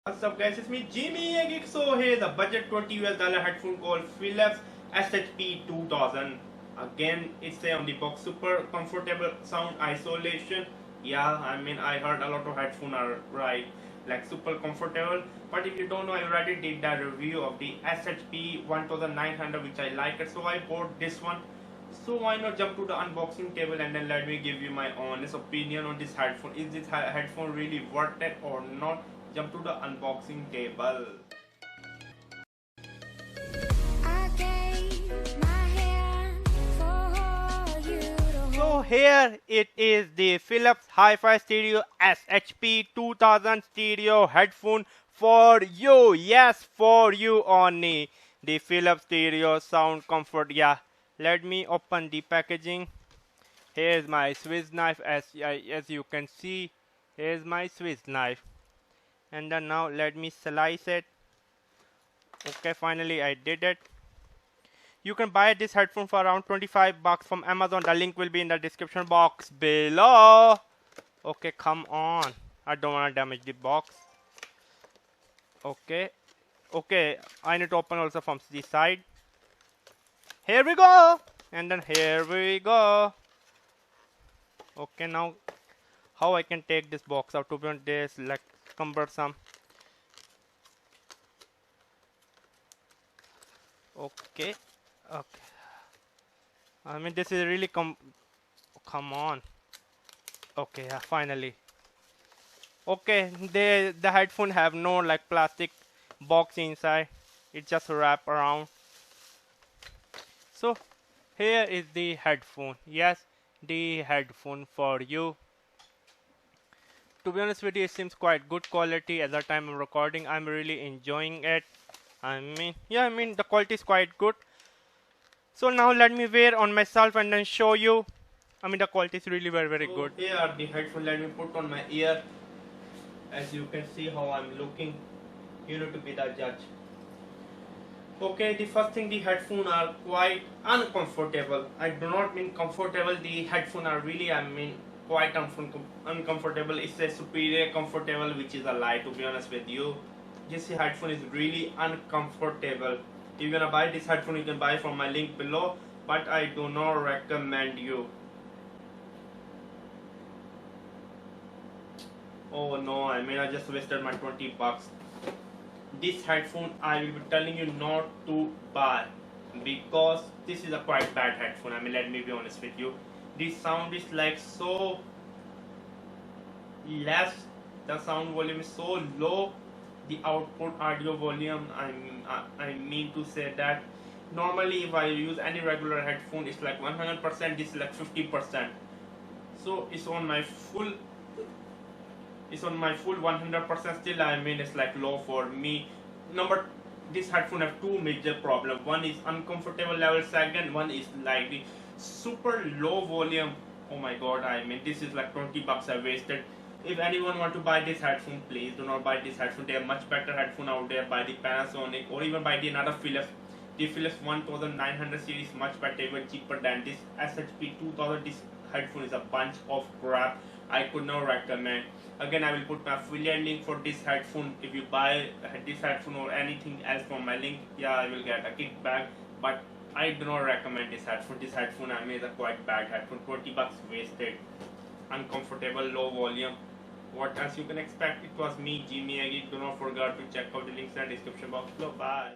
What's up guys, it's me Jimmy Geek. So here's a budget $20 headphone called Philips SHP2000. Again, it's a on the box, super comfortable sound isolation. Yeah, I heard a lot of headphones are right, like super comfortable. But if you don't know, I already did that review of the SHP1900 which I like it, so I bought this one. So why not jump to the unboxing table and then let me give you my honest opinion on this headphone. Is this headphone really worth it or not? Jump to the unboxing table. So here it is, the Philips HIFI Stereo SHP2000 Stereo Headphone for you. Yes, for you only. The Philips Stereo Sound Comfort. Yeah, let me open the packaging. Here's my Swiss knife, as you can see. Here's my Swiss knife. And then now let me slice it. Okay, finally I did it. You can buy this headphone for around 25 bucks from Amazon. The link will be in the description box below. Okay, come on. I don't want to damage the box. Okay. Okay, I need to open also from the side. Here we go. And then here we go. Okay, now how I can take this box out? To be honest, this like cumbersome. Okay. Okay. This is really come on. Okay, yeah, finally. Okay, the headphone have no like plastic box inside. It just wrap around. So here is the headphone. Yes, the headphone for you. To be honest with you, it seems quite good quality. At the time of recording, I'm really enjoying it. The quality is quite good. So now let me wear on myself and then show you. The quality is really very good. Here are the headphones. Let me put on my ear. As you can see how I'm looking. You need to be the judge. Okay, the first thing, the headphones are quite uncomfortable. I do not mean comfortable. The headphones are really, quite uncomfortable. It's a superior comfortable, which is a lie, to be honest with you. This headphone is really uncomfortable. If you're gonna buy this headphone, you can buy from my link below, but I do not recommend you. Oh no, I just wasted my 20 bucks. This headphone I will be telling you not to buy, because this is a quite bad headphone. Let me be honest with you. The sound is like so less, the sound volume is so low, the output audio volume, I mean to say that normally if I use any regular headphone it's like 100%, this is like 50%. So it's on my full 100%. Still it's like low for me. This headphone have two major problems. One is uncomfortable level, second one is like the super low volume. Oh my god, this is like 20 bucks I wasted. If anyone want to buy this headphone, please do not buy this headphone. There are much better headphone out there. Buy the Panasonic or even buy the another Philips. The Philips 1900 series much better, even cheaper than this SHP2000. This headphone is a bunch of crap. I could not recommend. Again, I will put my affiliate link for this headphone. If you buy this headphone or anything else from my link, yeah, I will get a kickback. But I do not recommend this headphone. This headphone is a quite bad headphone. 20 bucks wasted. Uncomfortable, low volume. What else you can expect? It was me, Jimmy Geek. Do not forget to check out the links in the description box below. Bye.